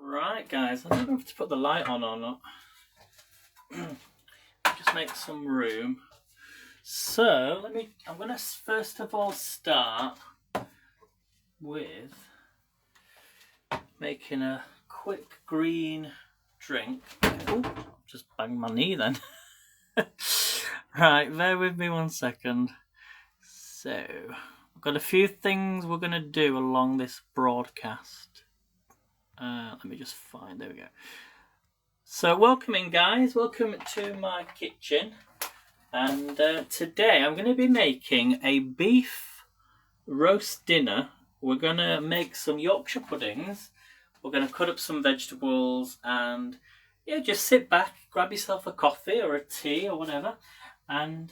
Right, guys, I don't know if to put the light on or not. Just make some room. So I'm going to first of all start with making a quick green drink. Oh, just banged my knee then. Right, bear with me 1 second. So, I've got a few things we're going to do along this broadcast. Let me just find, there we go. So, welcome in, guys. Welcome to my kitchen. And today I'm going to be making a beef roast dinner. We're going to make some Yorkshire puddings. We're going to cut up some vegetables and yeah, just sit back, grab yourself a coffee or a tea or whatever. And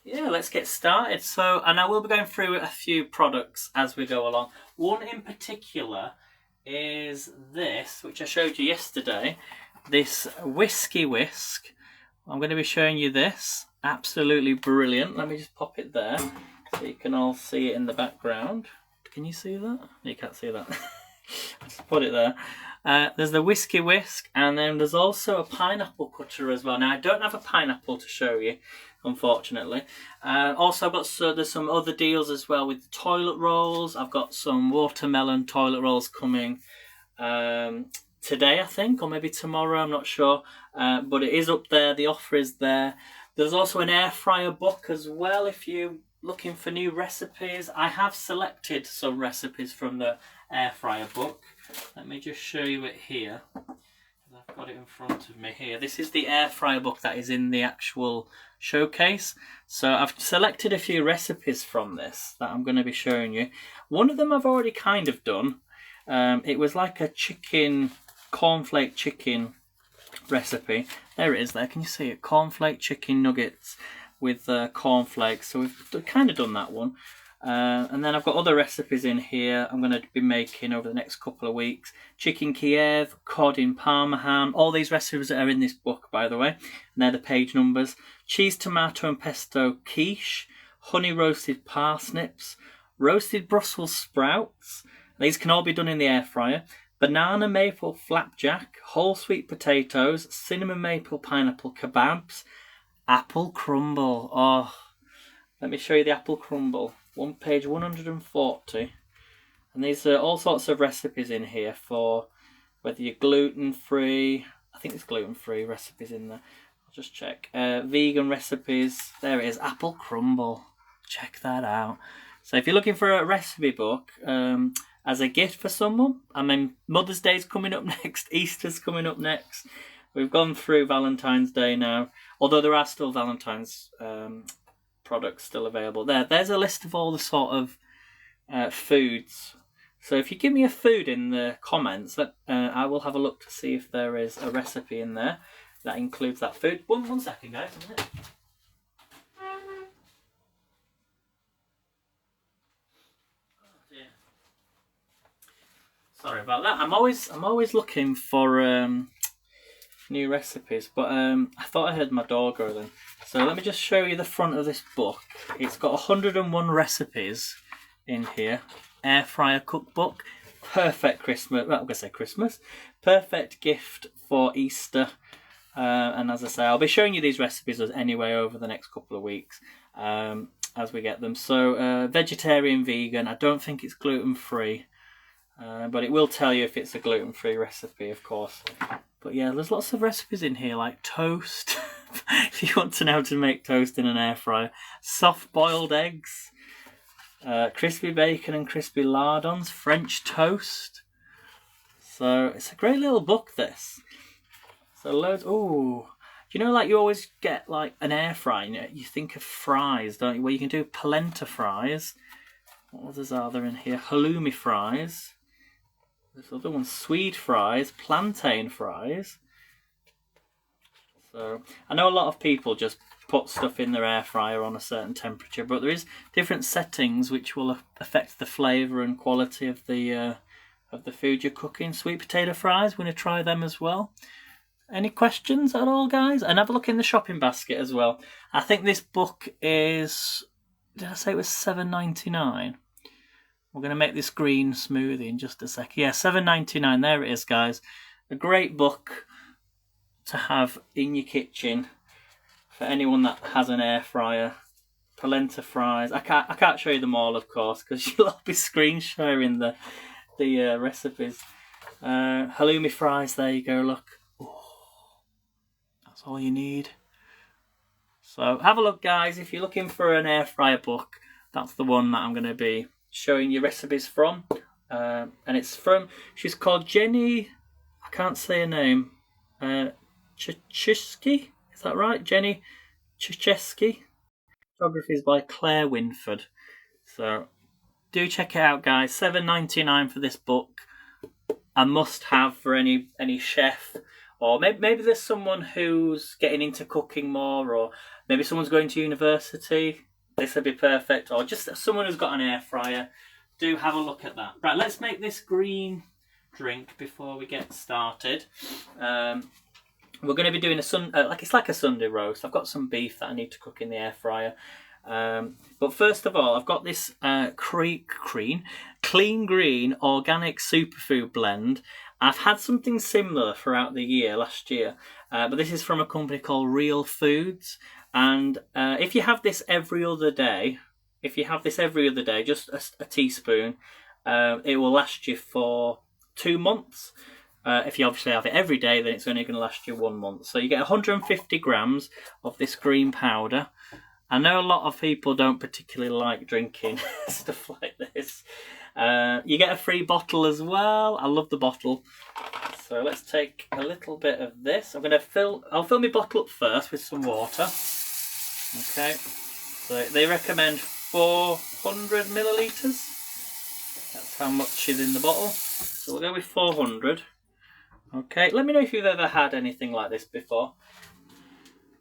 yeah, let's get started. So, and I will be going through a few products as we go along. One in particular is this, which I showed you yesterday. This Whizzy Whisk. I'm going to be showing you this. Absolutely brilliant. Let me just pop it there so you can all see it in the background. Can you see that? You can't see that. Just put it there. There's the Whizzy Whisk, and then there's also a pineapple cutter as well. Now, I don't have a pineapple to show you, unfortunately. Also, I've got there's some other deals as well with the toilet rolls. I've got some watermelon toilet rolls coming today, I think, or maybe tomorrow, I'm not sure. But it is up there, the offer is there. There's also an air fryer book as well if you're looking for new recipes. I have selected some recipes from the air fryer book. Let me just show you it here. I've got it in front of me here. This is the air fryer book that is in the actual showcase. So I've selected a few recipes from this that I'm going to be showing you. One of them I've already kind of done. It was like a cornflake chicken recipe. There it is there, can you see it? Cornflake chicken nuggets with cornflakes. So we've kind of done that one. And then I've got other recipes in here I'm going to be making over the next couple of weeks. Chicken Kiev, cod in Parma. All these recipes are in this book, by the way. And they're the page numbers. Cheese, tomato and pesto quiche. Honey roasted parsnips. Roasted Brussels sprouts. These can all be done in the air fryer. Banana maple flapjack. Whole sweet potatoes. Cinnamon maple pineapple kebabs. Apple crumble. Oh, let me show you the apple crumble. Page 140. And these are all sorts of recipes in here for whether you're gluten-free. I think there's gluten-free recipes in there. I'll just check. Vegan recipes. There it is. Apple crumble. Check that out. So if you're looking for a recipe book as a gift for someone, I mean, Mother's Day's coming up next. Easter's coming up next. We've gone through Valentine's Day now. Although there are still Valentine's products still available. There's a list of all the sort of foods. So if you give me a food in the comments, I will have a look to see if there is a recipe in there that includes that food. One second, guys. A minute. Oh dear. Sorry about that. I'm always looking for new recipes, but I thought I heard my dog go then. So let me just show you the front of this book. It's got 101 recipes in here. Air fryer cookbook. Perfect Christmas. Well, I'm going to say Christmas. Perfect gift for Easter. And as I say, I'll be showing you these recipes anyway over the next couple of weeks as we get them. So vegetarian, vegan. I don't think it's gluten-free. But it will tell you if it's a gluten-free recipe, of course. But yeah, there's lots of recipes in here, like toast. If you want to know how to make toast in an air fryer. Soft boiled eggs. Crispy bacon and crispy lardons. French toast. So it's a great little book, this. So loads. Oh, you know, like you always get like an air fryer. You think of fries, don't you? Well, you can do polenta fries. What others are there in here? Halloumi fries. This other one, Swede fries, plantain fries. So I know a lot of people just put stuff in their air fryer on a certain temperature, but there is different settings which will affect the flavour and quality of the food you're cooking. Sweet potato fries, we're going to try them as well. Any questions at all, guys? And have a look in the shopping basket as well. I think this book is, did I say it was $7.99? We're going to make this green smoothie in just a sec. Yeah, $7.99. There it is, guys. A great book to have in your kitchen for anyone that has an air fryer. Polenta fries. I can't show you them all, of course, because you'll all be screen sharing the recipes. Halloumi fries. There you go. Look. Oh, that's all you need. So have a look, guys. If you're looking for an air fryer book, that's the one that I'm going to be showing you recipes from. And it's from, she's called Jenny, I can't say her name, Chichesky, is that right? Jenny Chichesky. Photography is by Claire Winford. So do check it out, guys. $7.99 for this book. A must-have for any chef, or maybe there's someone who's getting into cooking more, or maybe someone's going to university. This would be perfect, or just someone who's got an air fryer. Do have a look at that. Right, let's make this green drink before we get started. We're going to be doing it's like a Sunday roast. I've got some beef that I need to cook in the air fryer. But first of all, I've got this clean green organic superfood blend. I've had something similar throughout the year, last year, but this is from a company called Real Foods. And if you have this every other day, just a teaspoon, it will last you for 2 months. If you obviously have it every day, then it's only going to last you 1 month. So you get 150 grams of this green powder. I know a lot of people don't particularly like drinking stuff like this. You get a free bottle as well. I love the bottle. So let's take a little bit of this. I'll fill my bottle up first with some water. Okay. So they recommend 400 millilitres. That's how much is in the bottle. So we'll go with 400. Okay, let me know if you've ever had anything like this before.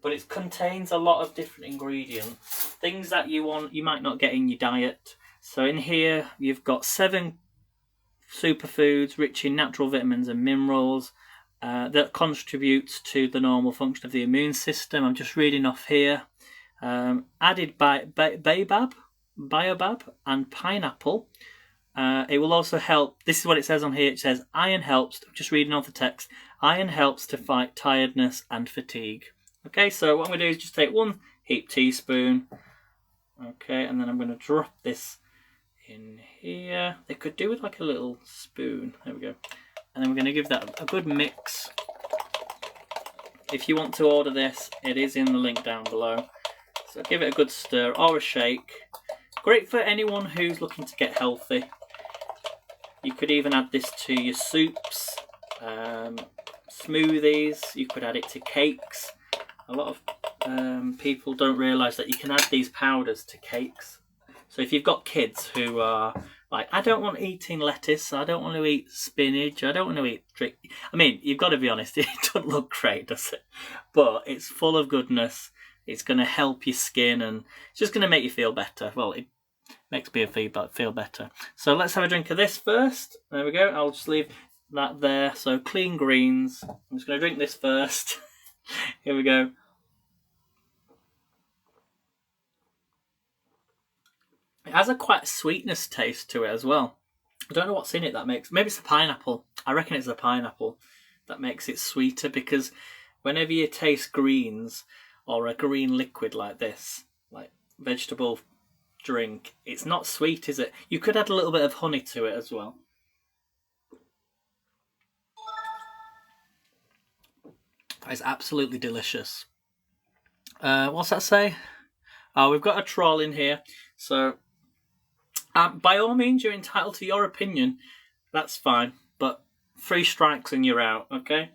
But it contains a lot of different ingredients. Things that you might not get in your diet. So in here, you've got 7 superfoods rich in natural vitamins and minerals that contributes to the normal function of the immune system. I'm just reading off here. Added by baobab and pineapple. It will also help, this is what it says on here, it says iron helps, just reading off the text, iron helps to fight tiredness and fatigue. Okay, so what I'm going to do is just take 1 heaped teaspoon, okay, and then I'm going to drop this in here. They could do with like a little spoon, there we go. And then we're going to give that a good mix. If you want to order this, it is in the link down below. So give it a good stir or a shake. Great for anyone who's looking to get healthy. You could even add this to your soups, smoothies. You could add it to cakes. A lot of people don't realise that you can add these powders to cakes. So if you've got kids who are like, I don't want eating lettuce, I don't want to eat spinach, I don't want to eat I mean, you've got to be honest, it doesn't look great, does it? But it's full of goodness. It's going to help your skin and it's just going to make you feel better. Well, it makes me feel better. So let's have a drink of this first. There we go. I'll just leave that there. So clean greens. I'm just going to drink this first. Here we go. It has a quite sweetness taste to it as well. I don't know what's in it that makes... Maybe it's the pineapple. I reckon it's the pineapple that makes it sweeter, because whenever you taste greens or a green liquid like this, like vegetable drink, it's not sweet, is it? You could add a little bit of honey to it as well. It's absolutely delicious. What's that say? Oh, we've got a troll in here. So, by all means, you're entitled to your opinion. That's fine. But 3 strikes and you're out, okay?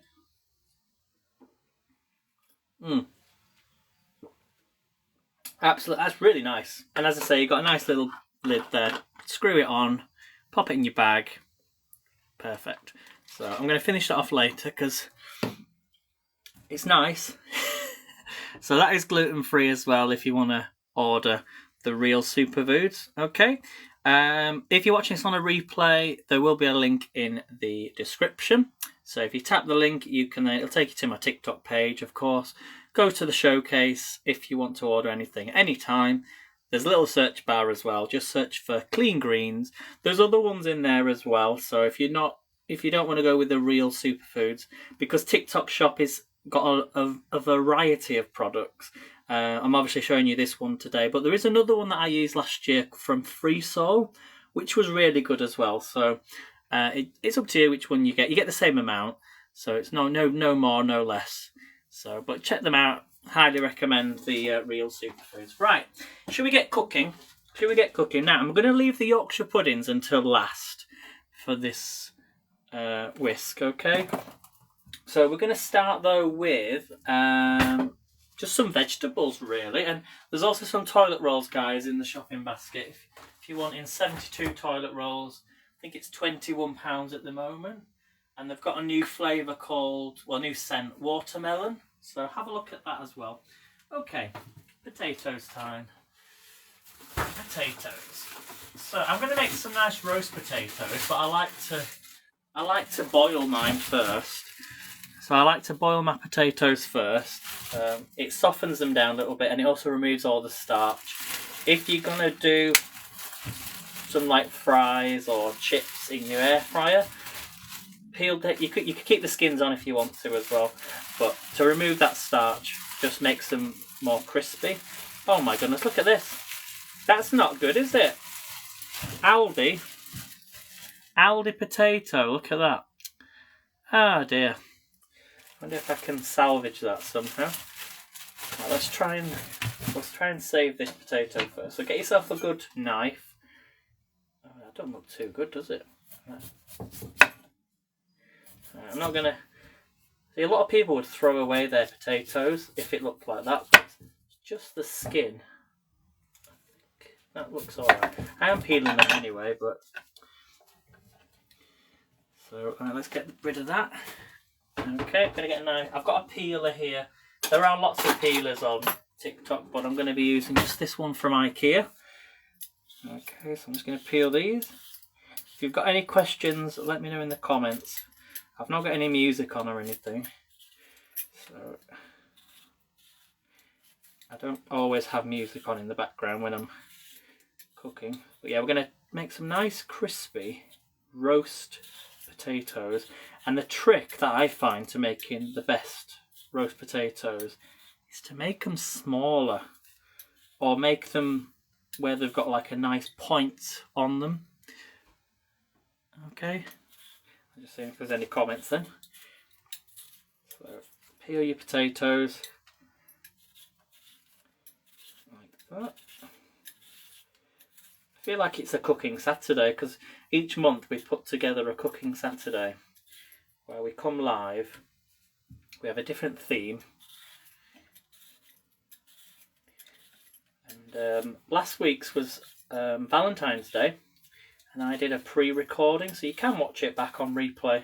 Absolutely, that's really nice. And as I say, you've got a nice little lid there. Screw it on, pop it in your bag. Perfect. So I'm going to finish that off later because it's nice. So that is gluten-free as well if you want to order the Real Superfoods. Okay. If you're watching this on a replay, there will be a link in the description. So if you tap the link, it'll take you to my TikTok page, of course. Go to the showcase if you want to order anything anytime. There's a little search bar as well. Just search for clean greens. There's other ones in there as well. So if you don't want to go with the real superfoods, because TikTok Shop is got a variety of products. I'm obviously showing you this one today, but there is another one that I used last year from Free Soul, which was really good as well. So it's up to you which one you get. You get the same amount, so it's no more, no less. So, but check them out. Highly recommend the real superfoods. Right, should we get cooking? Now, I'm going to leave the Yorkshire puddings until last for this whisk, okay? So we're going to start though with just some vegetables really, and there's also some toilet rolls, guys, in the shopping basket. If you want in 72 toilet rolls, I think it's £21 at the moment, and they've got a new flavour called, well, new scent, watermelon. So have a look at that as well. Okay, potatoes time. Potatoes. So I'm going to make some nice roast potatoes, but I like to boil mine first. So I like to boil my potatoes first. It softens them down a little bit, and it also removes all the starch. If you're going to do some like fries or chips in your air fryer, you could keep the skins on if you want to as well, but to remove that starch just makes them more crispy. Oh my goodness, look at this. That's not good, is it? Aldi potato, look at that. Ah dear. I wonder if I can salvage that somehow. Right, let's try and save this potato first. So get yourself a good knife. Oh, that doesn't look too good, does it? I'm not going to... See, a lot of people would throw away their potatoes if it looked like that, but just the skin. That looks alright. I am peeling them anyway, but... So, let's get rid of that. Okay, I'm going to get a knife. I've got a peeler here. There are lots of peelers on TikTok, but I'm going to be using just this one from IKEA. Okay, so I'm just going to peel these. If you've got any questions, let me know in the comments. I've not got any music on or anything, so I don't always have music on in the background when I'm cooking. But yeah, we're going to make some nice crispy roast potatoes, and the trick that I find to making the best roast potatoes is to make them smaller, or make them where they've got like a nice point on them. Okay. Just seeing if there's any comments then. So peel your potatoes like that. I feel like it's a cooking Saturday, because each month we put together a cooking Saturday where we come live. We have a different theme. And last week's was Valentine's Day. And I did a pre-recording, so you can watch it back on replay.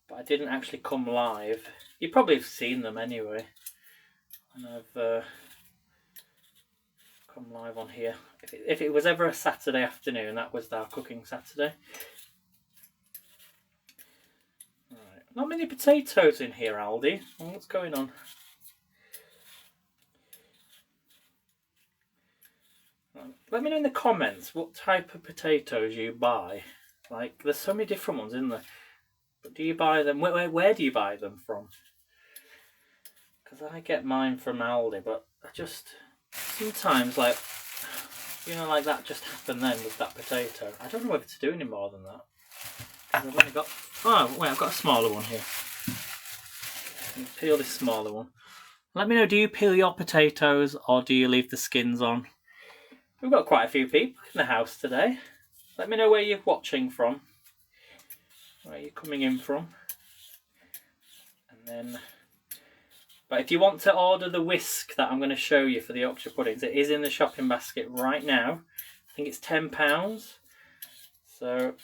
But I didn't actually come live. You probably have seen them anyway. And I've come live on here. If it was ever a Saturday afternoon, that was our cooking Saturday. Right. Not many potatoes in here, Aldi. What's going on? Let me know in the comments what type of potatoes you buy. Like, there's so many different ones, isn't there? But do you buy them? Where do you buy them from? Because I get mine from Aldi, but I just sometimes like that just happened then with that potato. I don't know whether to do any more than that. I've only got... Oh wait, I've got a smaller one here. Peel this smaller one. Let me know, do you peel your potatoes or do you leave the skins on? We've got quite a few people in the house today. Let me know where you're watching from. Where you're coming in from. And then... But if you want to order the whisk that I'm going to show you for the Yorkshire puddings, it is in the shopping basket right now. I think it's £10. So I'm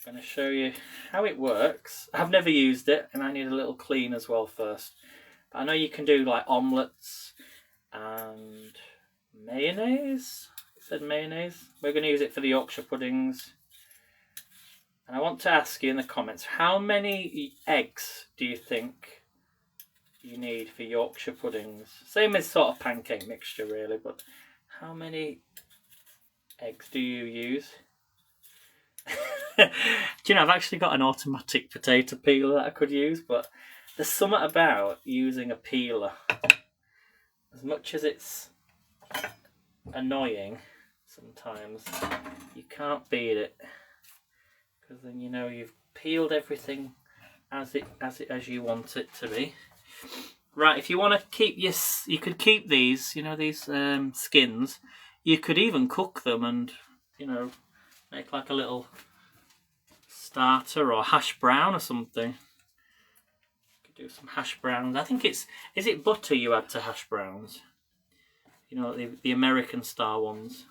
going to show you how it works. I've never used it and I need a little clean as well first. But I know you can do like omelettes and... mayonnaise? It said mayonnaise. We're going to use it for the Yorkshire puddings. And I want to ask you in the comments, how many eggs do you think you need for Yorkshire puddings? Same as sort of pancake mixture really, but How many eggs do you use? Do you know, I've actually got an automatic potato peeler that I could use, but there's something about using a peeler. As much as it's annoying sometimes, you can't beat it, because then you know you've peeled everything as you want it to be. Right, if you want to keep you could keep these, you know, these skins. You could even cook them and, you know, make like a little starter or hash brown or something. You could do some hash browns. I think is it butter you add to hash browns? You know, the American style ones.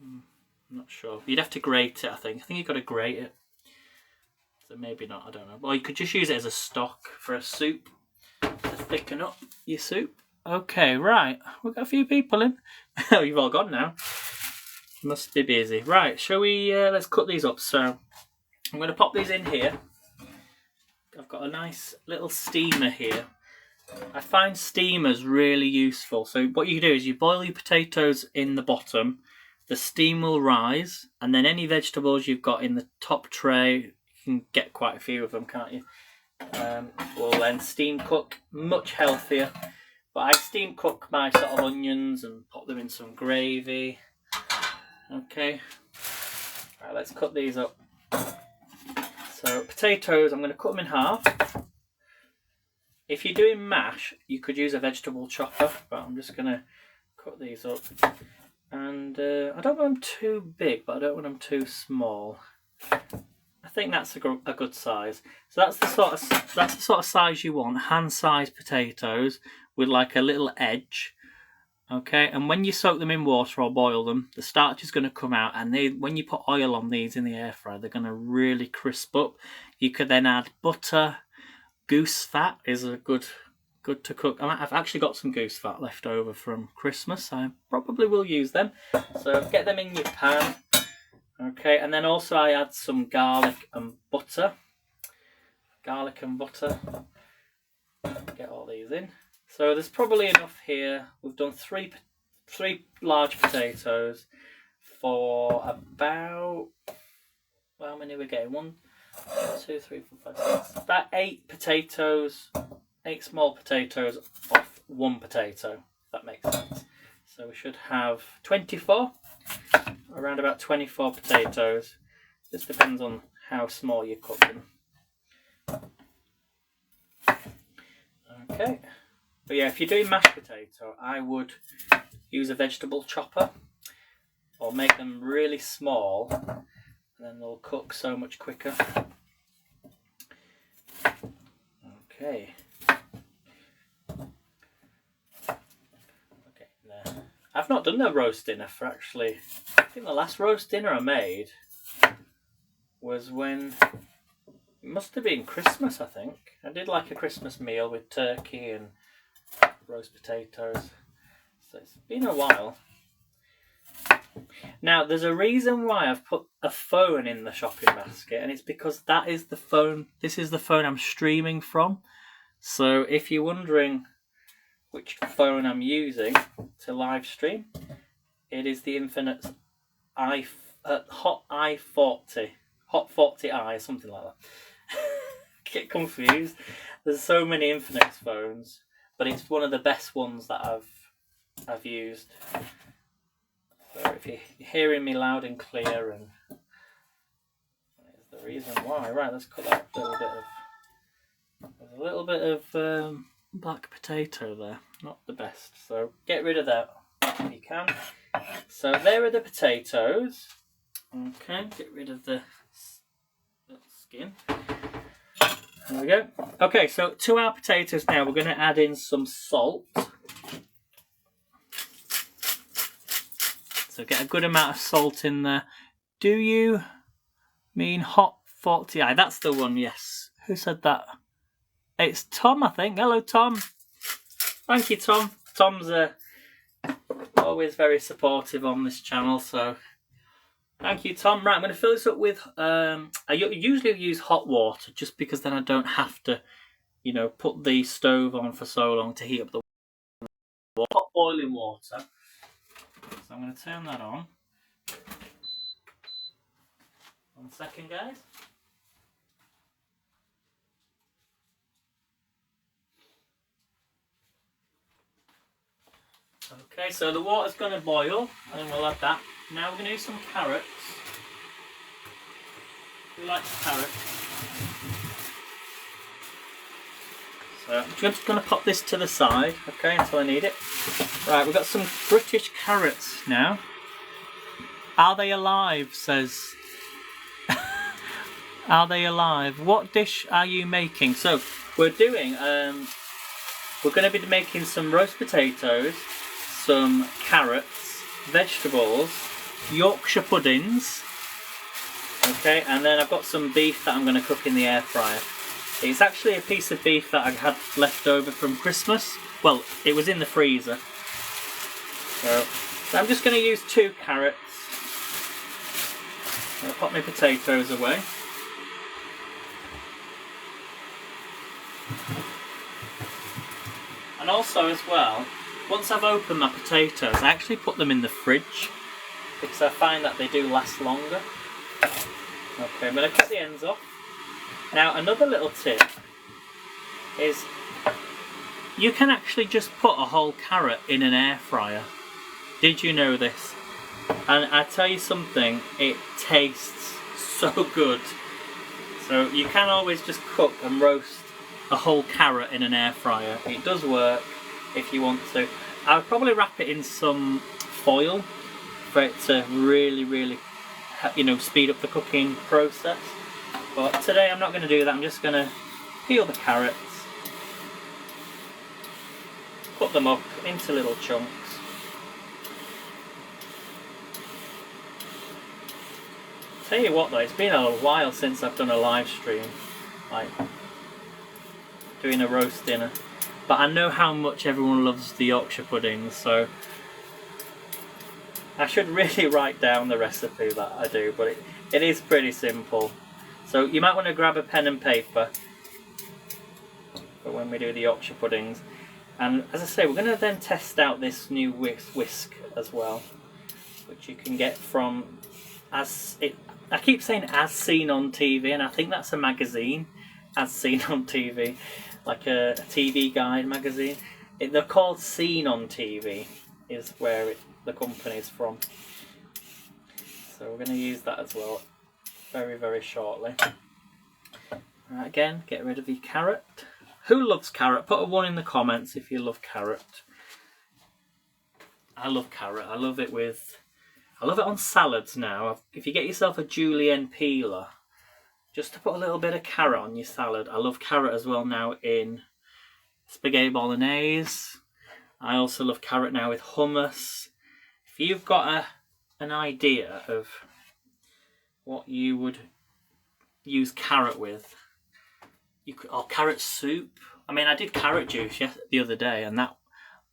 I'm not sure. You'd have to grate it, I think. I think you've got to grate it. So maybe not, I don't know. Or you could just use it as a stock for a soup to thicken up your soup. Okay, right. We've got a few people in. Oh, you've all gone now. Must be busy. Right, shall we, let's cut these up. So I'm going to pop these in here. I've got a nice little steamer here. I find steamers really useful. So what you do is you boil your potatoes in the bottom, the steam will rise, and then any vegetables you've got in the top tray, you can get quite a few of them, can't you? Will then steam cook, much healthier. But I steam cook my sort of onions and put them in some gravy. Okay, right, let's cut these up. So potatoes, I'm going to cut them in half. If you're doing mash, you could use a vegetable chopper, but I'm just going to cut these up. And I don't want them too big, but I don't want them too small. I think that's a good size. So that's the sort of size you want. Hand-sized potatoes with like a little edge. Okay, and when you soak them in water or boil them, the starch is going to come out, and when you put oil on these in the air fryer, they're going to really crisp up. You could then add butter. Goose fat is a good to cook. I've actually got some goose fat left over from Christmas. I probably will use them. So get them in your pan. Okay, and then also I add some garlic and butter. Garlic and butter. Get all these in. So there's probably enough here. We've done three large potatoes for about, well, how many are we getting? 1, 2, 3, 4, 5, 6. About 8 potatoes, 8 small potatoes off 1 potato, if that makes sense. So we should have 24, around about 24 potatoes. Just depends on how small you cook them. Okay. But yeah, if you're doing mashed potato, I would use a vegetable chopper or make them really small, and then they'll cook so much quicker. Okay. Okay, there. I've not done a roast dinner for actually, I think the last roast dinner I made was when, it must have been Christmas, I think. I did like a Christmas meal with turkey and roast potatoes. So it's been a while. Now there's a reason why I've put a phone in the shopping basket, and it's because that is the phone. This is the phone I'm streaming from. So if you're wondering which phone I'm using to live stream, it is the Infinite Hot i40, Hot 40i, something like that. Get confused. There's so many Infinix phones, but it's one of the best ones that I've used. So if you're hearing me loud and clear, and there's the reason why. Right, let's cut that a little bit of black potato there. Not the best. So get rid of that if you can. So there are the potatoes. Okay, get rid of the skin. There we go. Okay, so to our potatoes now, we're going to add in some salt. So get a good amount of salt in there. Do you mean Hot 40i? That's the one, yes. Who said that? It's Tom, I think. Hello, Tom. Thank you, Tom. Tom's always very supportive on this channel, so thank you, Tom. Right, I'm going to fill this up with, I usually use hot water just because then I don't have to, you know, put the stove on for so long to heat up the water. Hot boiling water. So I'm going to turn that on. 1 second, guys. Okay, so the water's going to boil, and we'll add that. Now we're going to do some carrots. Who likes carrots? So I'm just going to pop this to the side, okay, until I need it. Right, we've got some British carrots now. Are they alive? Says. Are they alive? What dish are you making? So we're doing. We're going to be making some roast potatoes, some carrots, vegetables, Yorkshire puddings. Okay, and then I've got some beef that I'm going to cook in the air fryer. It's actually a piece of beef that I had left over from Christmas. Well, it was in the freezer. So I'm just going to use 2 carrots. I'll pop my potatoes away. And also as well, once I've opened my potatoes, I actually put them in the fridge because I find that they do last longer. Okay, I'm going to cut the ends off. Now another little tip is you can actually just put a whole carrot in an air fryer. Did you know this? And I tell you something, it tastes so good. So you can always just cook and roast a whole carrot in an air fryer. It does work if you want to. I would probably wrap it in some foil for it to really, you know, speed up the cooking process. But today I'm not going to do that. I'm just going to peel the carrots, cut them up into little chunks. Tell you what though, it's been a while since I've done a live stream, like doing a roast dinner. But I know how much everyone loves the Yorkshire puddings, so I should really write down the recipe that I do, but it is pretty simple. So you might want to grab a pen and paper for when we do the Yorkshire puddings. And as I say, we're going to then test out this new whisk as well, which you can get from I keep saying As Seen on TV, and I think that's a magazine, As Seen on TV, like a TV guide magazine. They're called Seen on TV, is where the company is from. So we're going to use that as well very shortly. Right, again, get rid of the carrot. Who loves carrot? Put a 1 in the comments if you love carrot. I love carrot. I love it on salads now. If you get yourself a julienne peeler, just to put a little bit of carrot on your salad. I love carrot as well now in spaghetti bolognese. I also love carrot now with hummus. If you've got an idea of what you would use carrot with, or carrot soup. I mean, I did carrot juice the other day, and I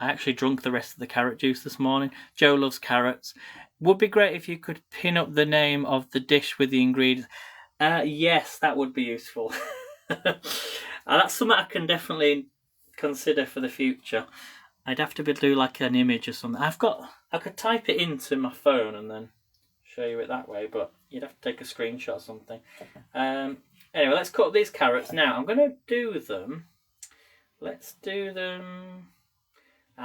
actually drunk the rest of the carrot juice this morning. Joe loves carrots. Would be great if you could pin up the name of the dish with the ingredients. Yes, that would be useful. That's something I can definitely consider for the future. I'd have to do like an image or something. I could type it into my phone and then show you it that way, but you'd have to take a screenshot or something. Anyway, let's cut these carrots. Now, I'm going to do them. I'm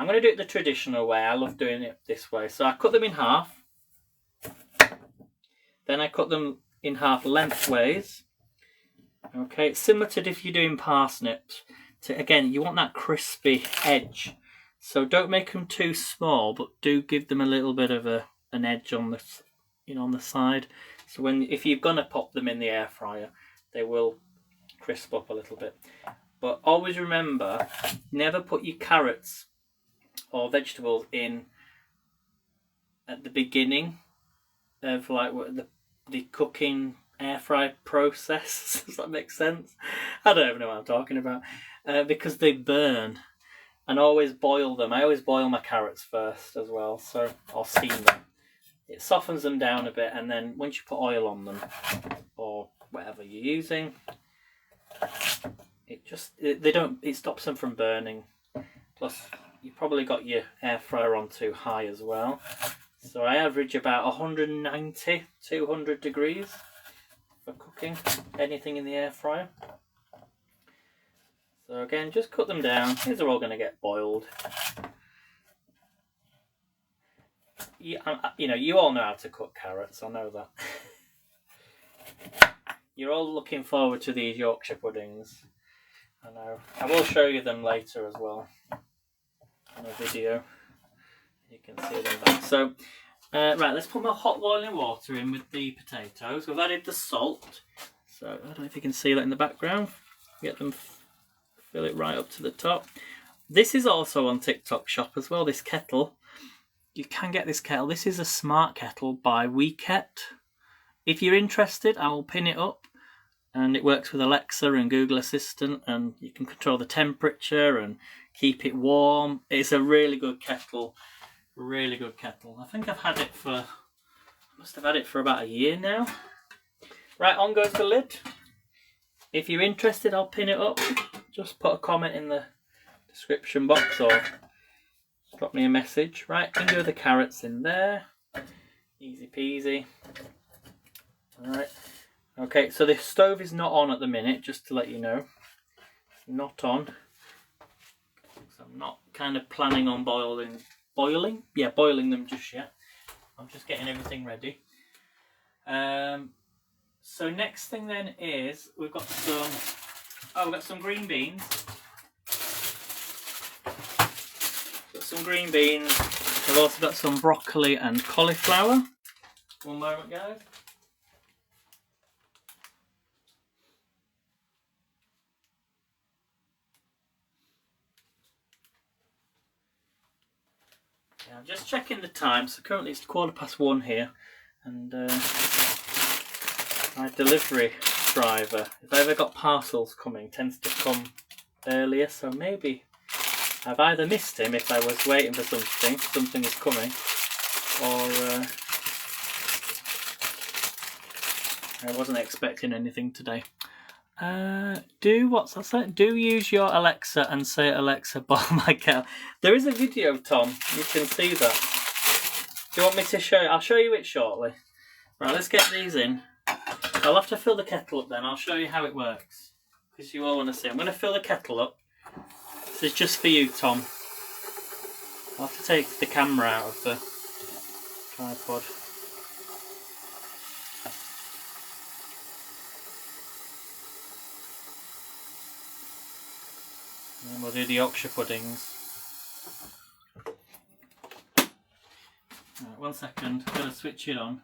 going to do it the traditional way. I love doing it this way. So I cut them in half. Then I cut them in half lengthways. Okay, it's similar to if you're doing parsnips. Again, you want that crispy edge. So don't make them too small, but do give them a little bit of an edge on the, on the side. So if you're gonna pop them in the air fryer, they will crisp up a little bit. But always remember, never put your carrots or vegetables in at the beginning of like the cooking air fry process. Does that make sense? I don't even know what I'm talking about. Because they burn. And always boil them. I always boil my carrots first as well, or steam them. It softens them down a bit, and then once you put oil on them, or whatever you're using, it stops them from burning. Plus, you probably got your air fryer on too high as well. So I average about 190, 200 degrees for cooking anything in the air fryer. So again, just cut them down. These are all going to get boiled. You know, you all know how to cook carrots, I know that. You're all looking forward to these Yorkshire puddings. I know. I will show you them later as well in a video. You can see them back. So, right, let's put my hot boiling water in with the potatoes. We've added the salt. So, I don't know if you can see that in the background. Get them, fill it right up to the top. This is also on TikTok Shop as well, this kettle. You can get this kettle. This is a smart kettle by Weeket. If you're interested, I will pin it up. And it works with Alexa and Google Assistant, and you can control the temperature and keep it warm. It's a really good kettle. Really good kettle. I think I've had it for, I must have had it for about a year now. Right, on goes the lid. If you're interested, I'll pin it up. Just put a comment in the description box or drop me a message. Right, can do the carrots in there. Easy peasy. Alright. Okay, so the stove is not on at the minute, just to let you know. It's not on. So I'm not kind of planning on boiling them just yet. I'm just getting everything ready. So next thing then is we've got some green beans. Got some green beans. I've also got some broccoli and cauliflower. One moment, guys. I'm just checking the time, so currently it's 1:15 here, and my delivery driver, if I ever got parcels coming, tends to come earlier, so maybe I've either missed him if I was waiting for something was coming, or I wasn't expecting anything today. Do use your Alexa and say, Alexa, boil my kettle. There is a video, Tom. You can see that. Do you want me to show you? I'll show you it shortly. Right, let's get these in. I'll have to fill the kettle up then. I'll show you how it works, because you all want to see. I'm going to fill the kettle up. This is just for you, Tom. I'll have to take the camera out of the tripod. And then we'll do the Yorkshire puddings. Right, 1 second, I've got to switch it on.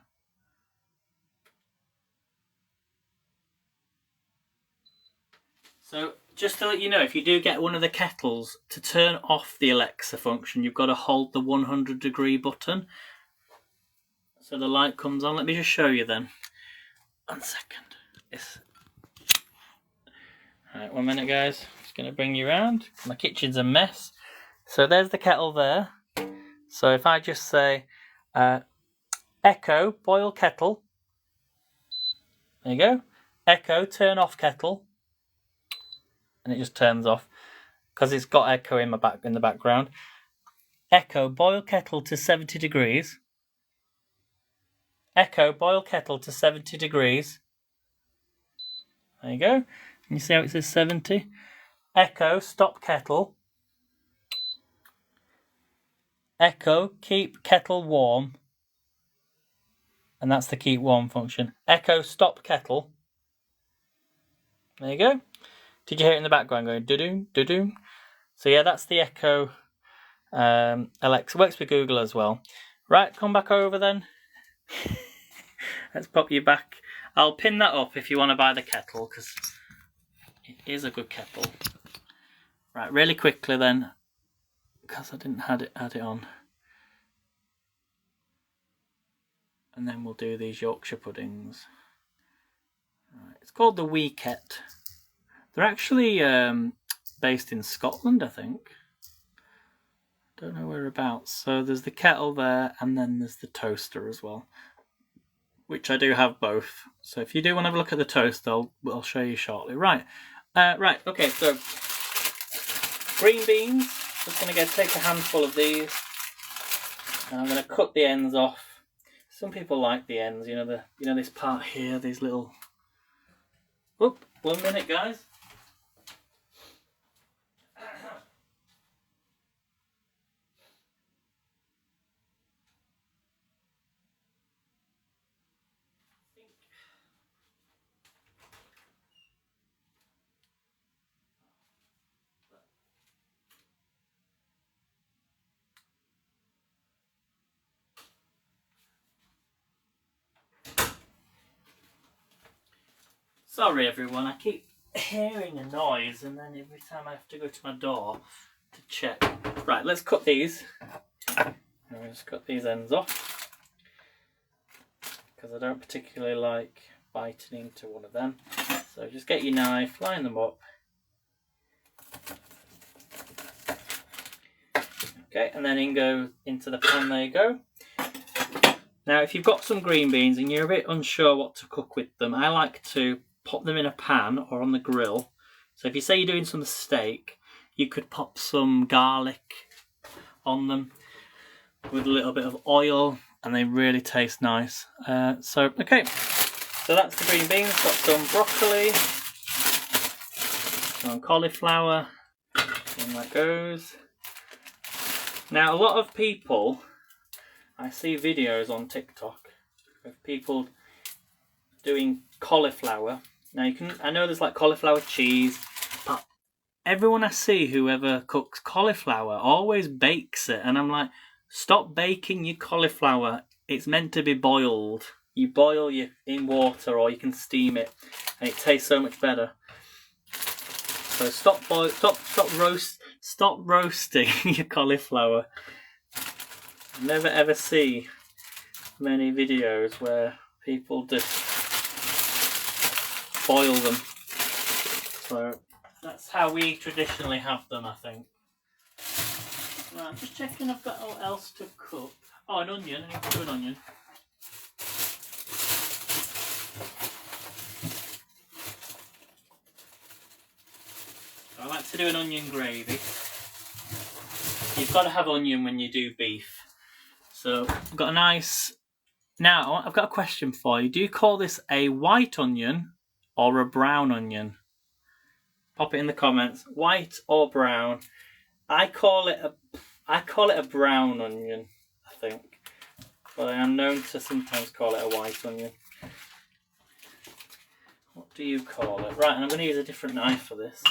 So, just to let you know, if you do get one of the kettles, to turn off the Alexa function, you've got to hold the 100-degree button. So the light comes on. Let me just show you then. 1 second. Yes. Alright, 1 minute, guys. Just going to bring you around. My kitchen's a mess. So there's the kettle there. So if I just say, Echo, boil kettle. There you go. Echo, turn off kettle. And it just turns off because it's got echo in the background. Echo, boil kettle to 70 degrees. Echo, boil kettle to 70 degrees. There you go. You see how it says 70? Echo, stop kettle. Echo, keep kettle warm. And that's the keep warm function. Echo, stop kettle. There you go. Did you hear it in the background going do-do, do-do? So yeah, that's the Echo Alexa. Works with Google as well. Right, come back over then. Let's pop you back. I'll pin that up if you want to buy the kettle, because it is a good kettle. Right, really quickly then, because I didn't add it on. And then we'll do these Yorkshire puddings. Right, it's called the Weeket. They're actually based in Scotland, I think. Don't know whereabouts. So there's the kettle there, and then there's the toaster as well, which I do have both. So if you do want to have a look at the toaster, I'll show you shortly. Right, okay. So green beans. just going to take a handful of these, and I'm going to cut the ends off. Some people like the ends, you know this part here, these little. Oop, 1 minute, guys. Sorry everyone, I keep hearing a noise and then every time I have to go to my door to check. Right, let's cut these. I'll just cut these ends off because I don't particularly like biting into one of them. So just get your knife, line them up. Okay, and then into the pan, there you go. Now if you've got some green beans and you're a bit unsure what to cook with them, I like to pop them in a pan or on the grill. So if you say you're doing some steak, you could pop some garlic on them with a little bit of oil and they really taste nice. Okay, so that's the green beans. Got some broccoli, some cauliflower, and that goes. Now a lot of people, I see videos on TikTok of people doing cauliflower. Now I know there's like cauliflower cheese, but everyone I see whoever cooks cauliflower always bakes it, and I'm like, stop baking your cauliflower. It's meant to be boiled. You boil it in water, or you can steam it, and it tastes so much better. So stop roasting your cauliflower. Never ever see many videos where people just boil them. So that's how we traditionally have them, I think. Right, I'm just checking I've got what else to cook. Oh, an onion. I need to do an onion. I like to do an onion gravy. You've got to have onion when you do beef. So I've got a nice. Now I've got a question for you. Do you call this a white onion or a brown onion? Pop it in the comments. White or brown? I call it a brown onion, I think. But I am known to sometimes call it a white onion. What do you call it? Right, and I'm going to use a different knife for this.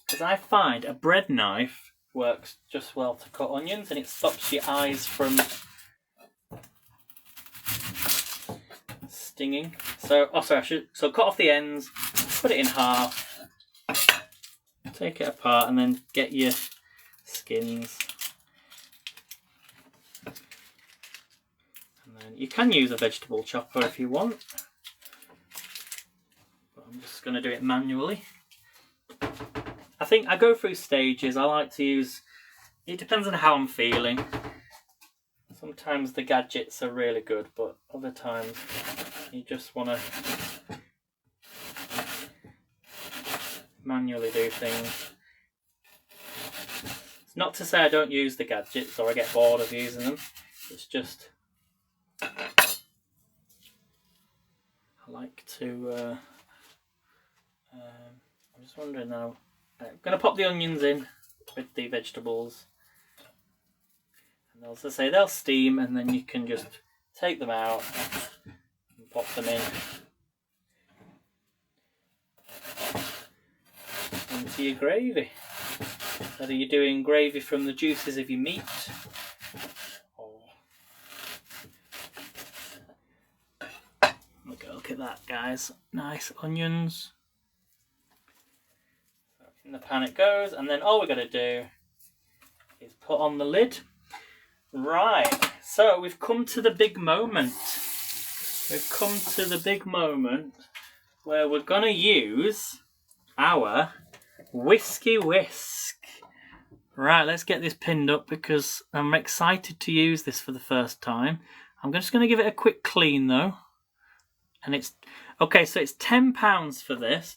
Because I find a bread knife works just well to cut onions, and it stops your eyes from stinging. So cut off the ends, put it in half, take it apart, and then get your skins. And then you can use a vegetable chopper if you want, but I'm just going to do it manually. I think I go through stages. I like to use, it depends on how I'm feeling. Sometimes the gadgets are really good, but other times you just want to manually do things. It's not to say I don't use the gadgets or I get bored of using them. It's just I like to I'm just wondering now. I'm going to pop the onions in with the vegetables. And as I say, they'll steam, and then you can just take them out and pop them in into your gravy. Whether you're doing gravy from the juices of your meat, or look at that, guys. Nice onions. In the pan it goes, and then all we're going to do is put on the lid. Right, so we've come to the big moment. We've come to the big moment where we're going to use our Whizzy Whisk. Right, let's get this pinned up because I'm excited to use this for the first time. I'm just going to give it a quick clean though. And it's okay, so it's £10 for this.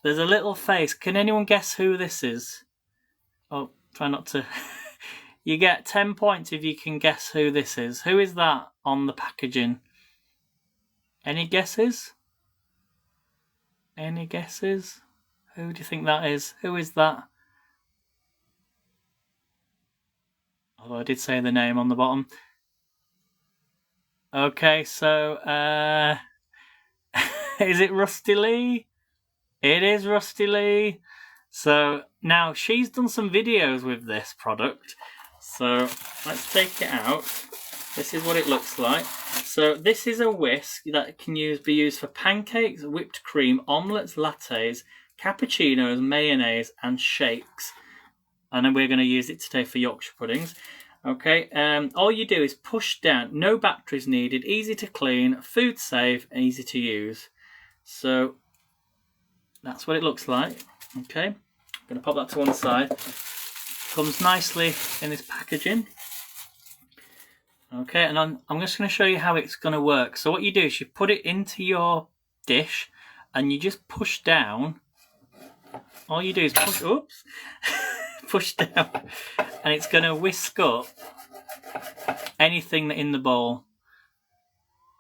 There's a little face. Can anyone guess who this is? Oh, try not to You get 10 points if you can guess who this is. Who is that on the packaging? Any guesses? Any guesses? Who do you think that is? Who is that? Although I did say the name on the bottom. Okay, so is it Rusty Lee? It is Rusty Lee. So now she's done some videos with this product. So let's take it out. This is what it looks like. So this is a whisk that can be used for pancakes, whipped cream, omelettes, lattes, cappuccinos, mayonnaise, and shakes. And then we're going to use it today for Yorkshire puddings. Okay, all you do is push down. No batteries needed. Easy to clean, food safe, and easy to use. So that's what it looks like. Okay, I'm going to pop that to one side. Comes nicely in this packaging. Okay, and I'm just going to show you how it's going to work. So what you do is you put it into your dish and you just push down. All you do is push, oops, push down, and it's going to whisk up anything in the bowl.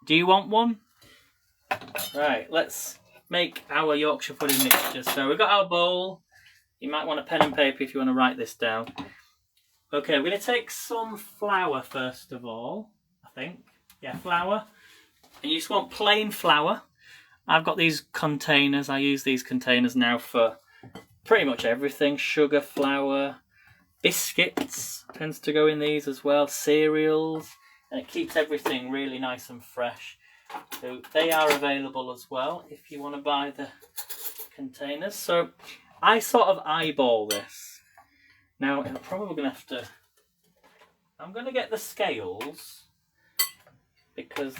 Do you want one? Right, let's make our Yorkshire pudding mixture. So we've got our bowl. You might want a pen and paper if you want to write this down. Okay, we're going to take some flour first of all, I think. Yeah, flour. And you just want plain flour. I've got these containers. I use these containers now for pretty much everything. Sugar, flour, biscuits tends to go in these as well. Cereals. And it keeps everything really nice and fresh. So they are available as well if you want to buy the containers. So I sort of eyeball this. Now, I'm probably going to have to... I'm going to get the scales, because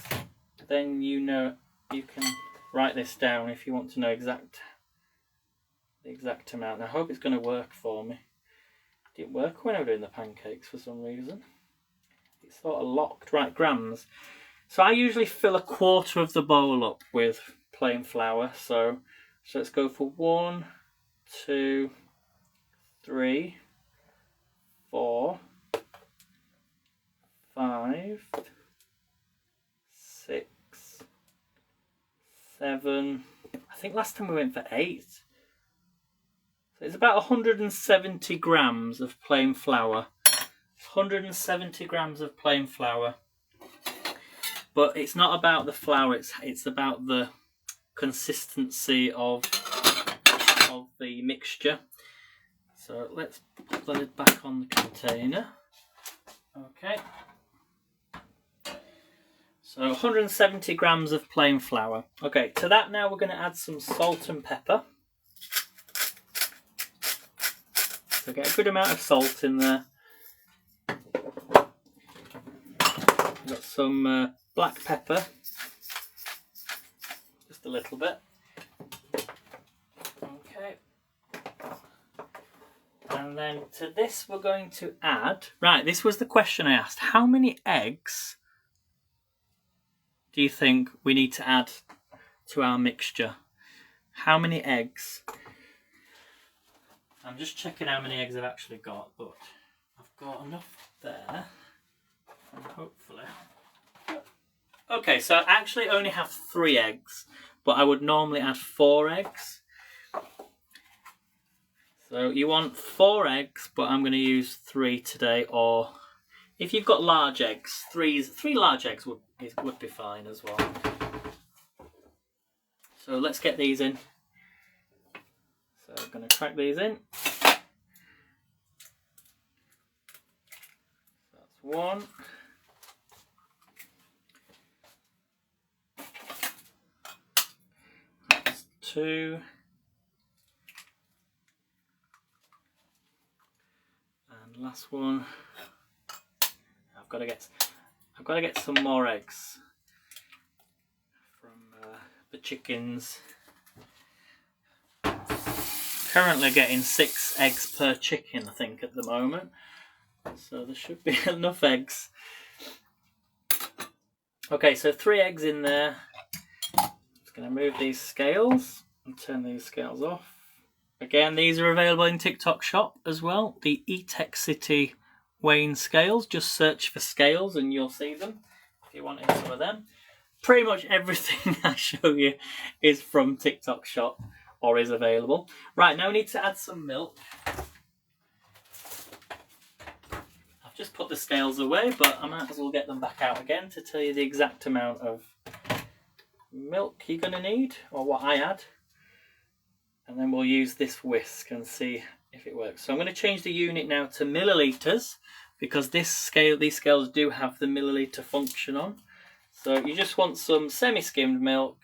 then you know you can write this down if you want to know the exact amount. Now, I hope it's going to work for me. It didn't work when I was doing the pancakes for some reason. It's sort of locked. Right, grams. So I usually fill a quarter of the bowl up with plain flour. So let's go for 1, 2, 3... 4, 5, 6, 7. I think last time we went for 8. So it's about 170 grams of plain flour. 170 grams of plain flour. But it's not about the flour, it's about the consistency of the mixture. So let's put the lid back on the container. Okay. So 170 grams of plain flour. Okay, to that now we're going to add some salt and pepper. So get a good amount of salt in there. We've got some black pepper. Just a little bit. Okay. And then to this we're going to add... Right, this was the question I asked. How many eggs do you think we need to add to our mixture? How many eggs? I'm just checking how many eggs I've actually got, but I've got enough there. And hopefully... Okay, so I actually only have 3 eggs, but I would normally add 4 eggs. So you want 4 eggs, but I'm going to use 3 today, or if you've got large eggs, 3 large eggs would be fine as well. So let's get these in. So I'm going to crack these in. That's 1. That's 2. Last one. I've got to get some more eggs from the chickens. Currently getting 6 eggs per chicken, I think, at the moment. So there should be enough eggs. Okay, so 3 eggs in there. Just going to move these scales and turn these scales off. Again, these are available in TikTok shop as well. The E-Tech City weighing scales. Just search for scales and you'll see them if you wanted some of them. Pretty much everything I show you is from TikTok Shop or is available. Right, now we need to add some milk. I've just put the scales away, but I might as well get them back out again to tell you the exact amount of milk you're going to need, or what I add. And then we'll use this whisk and see if it works. So I'm going to change the unit now to millilitres, because these scales do have the milliliter function on. So you just want some semi-skimmed milk,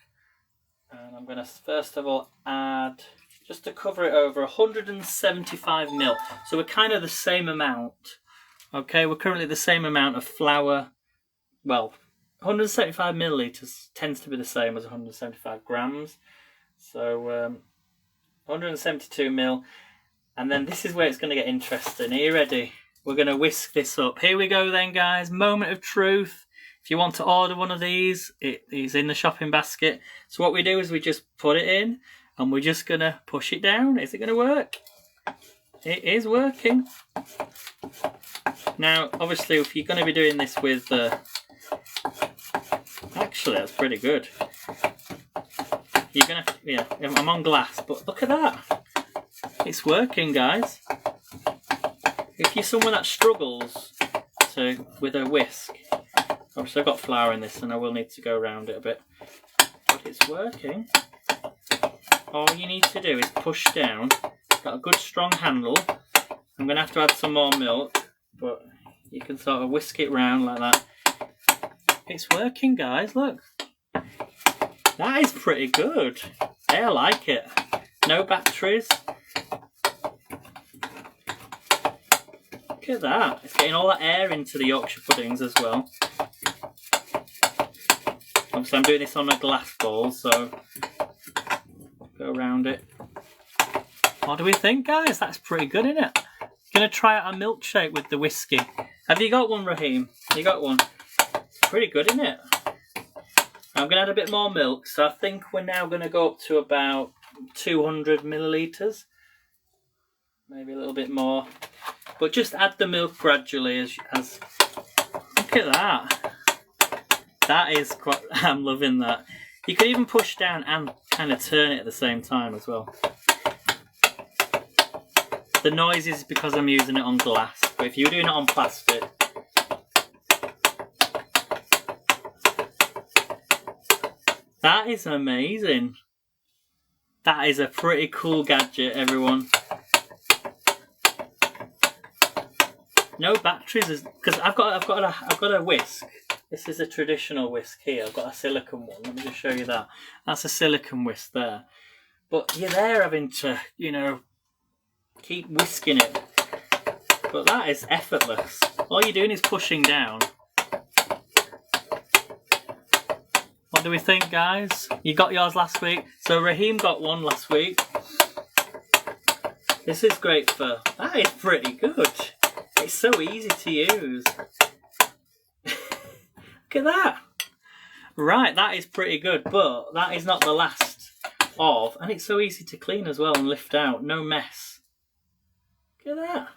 and I'm going to first of all add, just to cover it over, 175 ml. So we're kind of the same amount. Okay, we're currently the same amount of flour. Well, 175 millilitres tends to be the same as 175 grams. So 172 ml. And then this is where it's going to get interesting. Are you ready? We're going to whisk this up. Here we go then, guys. Moment of truth. If you want to order one of these, it is in the shopping basket. So what we do is we just put it in and we're just going to push it down. Is it going to work? It is working. Now, obviously, if you're going to be doing this with... Actually, that's pretty good. You're going to... Yeah, I'm on glass, but look at that. It's working, guys. If you're someone that struggles with a whisk... Obviously I've got flour in this and I will need to go around it a bit. But it's working. All you need to do is push down. It's got a good strong handle. I'm going to have to add some more milk, but you can sort of whisk it round like that. It's working, guys, look. That is pretty good. I like it. No batteries. Look at that. It's getting all that air into the Yorkshire puddings as well. Obviously I'm doing this on a glass bowl, so go around it. What do we think, guys? That's pretty good, isn't it? Gonna try out a milkshake with the whiskey. Have you got one, Raheem? You got one? It's pretty good, isn't it? I'm gonna add a bit more milk, so I think we're now gonna go up to about 200 millilitres. Maybe a little bit more. But just add the milk gradually as look at that. That is quite, I'm loving that. You can even push down and kind of turn it at the same time as well. The noise is because I'm using it on glass, but if you were doing it on plastic... That is amazing. That is a pretty cool gadget, everyone. No batteries, because I've got a whisk. This is a traditional whisk here. I've got a silicone one. Let me just show you that. That's a silicone whisk there. But you're there having to, you know, keep whisking it. But that is effortless. All you're doing is pushing down. What do we think, guys? You got yours last week. So Raheem got one last week. This is great for... That is pretty good. It's so easy to use. Look at that. Right, that is pretty good, but that is not the last of, and it's so easy to clean as well and lift out, no mess. Look at that.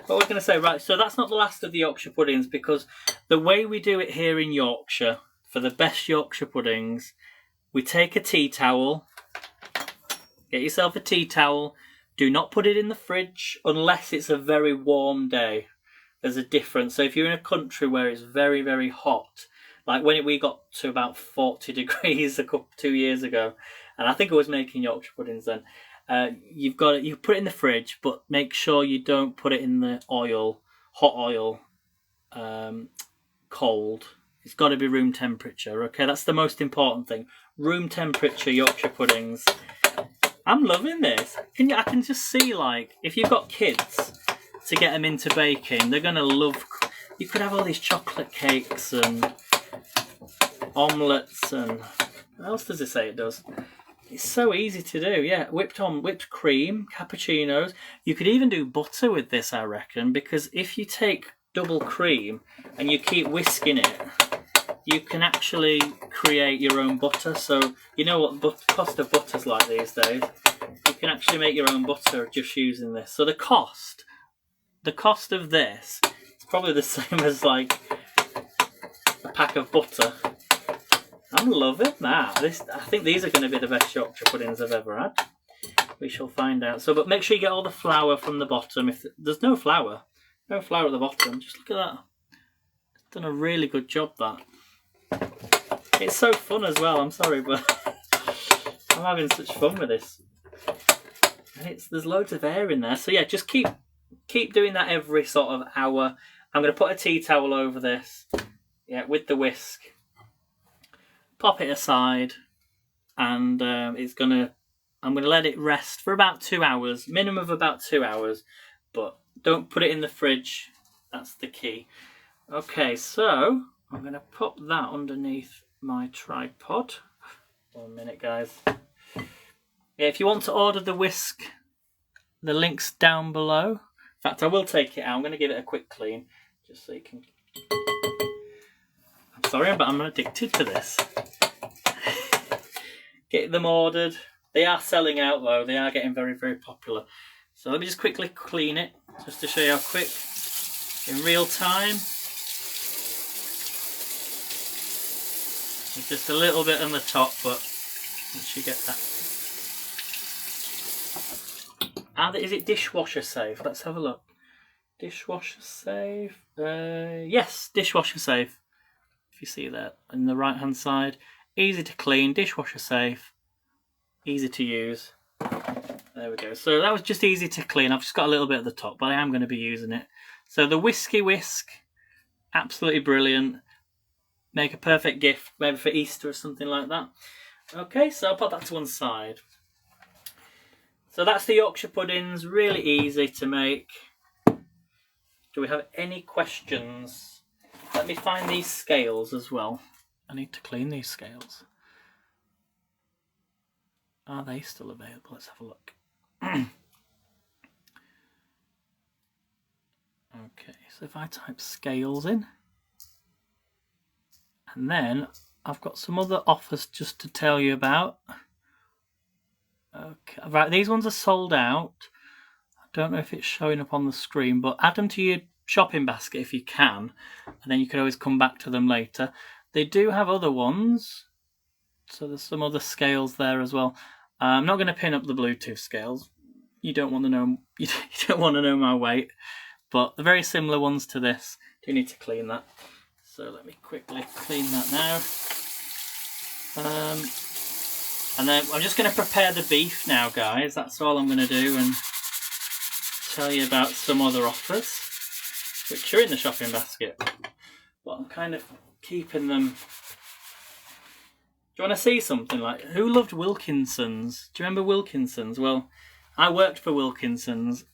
What we're going to say, right, so that's not the last of the Yorkshire puddings, because the way we do it here in Yorkshire, for the best Yorkshire puddings, we take a tea towel, get yourself a tea towel, do not put it in the fridge unless it's a very warm day. There's a difference. So if you're in a country where it's very, very hot, like when we got to about 40 degrees 2 years ago, and I think I was making Yorkshire puddings then, you put it in the fridge, but make sure you don't put it in the oil, hot oil, cold. It's got to be room temperature, okay? That's the most important thing. Room temperature Yorkshire puddings. I'm loving this. I can just see, like, if you've got kids, to get them into baking, they're going to love... You could have all these chocolate cakes and omelettes and... What else does it say it does? It's so easy to do, yeah. Whipped cream, cappuccinos. You could even do butter with this, I reckon, because if you take double cream and you keep whisking it, you can actually create your own butter. So you know what the cost of butter's like these days. You can actually make your own butter just using this. So the cost the cost of this is probably the same as like a pack of butter. I'm loving that. I think these are going to be the best Yorkshire puddings I've ever had. We shall find out. So, but make sure you get all the flour from the bottom. If there's no flour at the bottom, just look at that. It's done a really good job, that. It's so fun as well. I'm sorry, but I'm having such fun with this. And there's loads of air in there. So yeah, just keep doing that every sort of hour. I'm going to put a tea towel over this. Yeah, with the whisk. Pop it aside, and I'm going to let it rest for about 2 hours, minimum of about 2 hours, but don't put it in the fridge. That's the key. Okay, so I'm going to pop that underneath my tripod. 1 minute, guys. Yeah, if you want to order the whisk, the link's down below. In fact, I will take it out. I'm going to give it a quick clean, just so you can... I'm sorry, but I'm addicted to this. Get them ordered. They are selling out though. They are getting very, very popular. So let me just quickly clean it, just to show you how quick, in real time. There's just a little bit on the top, but once you get that. Is it dishwasher safe? Let's have a look. Dishwasher safe. Yes, dishwasher safe. If you see that on the right hand side. Easy to clean, dishwasher safe, easy to use. There we go. So that was just easy to clean. I've just got a little bit at the top, but I am going to be using it. So the Whizzy Whisk, absolutely brilliant. Make a perfect gift, maybe for Easter or something like that. Okay, so I'll put that to one side. So that's the Yorkshire puddings, really easy to make. Do we have any questions? Let me find these scales as well. I need to clean these scales. Are they still available? Let's have a look. Okay, so if I type scales in, and then I've got some other offers just to tell you about. Okay, right, these ones are sold out. I don't know if it's showing up on the screen, but add them to your shopping basket if you can, and then you can always come back to them later. They do have other ones, so there's some other scales there as well. I'm not going to pin up the Bluetooth scales. You don't want to know. You don't want to know my weight, but they're very similar ones to this. Do need to clean that. So let me quickly clean that now. And then I'm just going to prepare the beef now, guys. That's all I'm going to do, and tell you about some other offers, which are in the shopping basket. But I'm kind of keeping them. Do you want to see something like, who loved Wilkinson's? Do you remember Wilkinson's? Well, I worked for Wilkinson's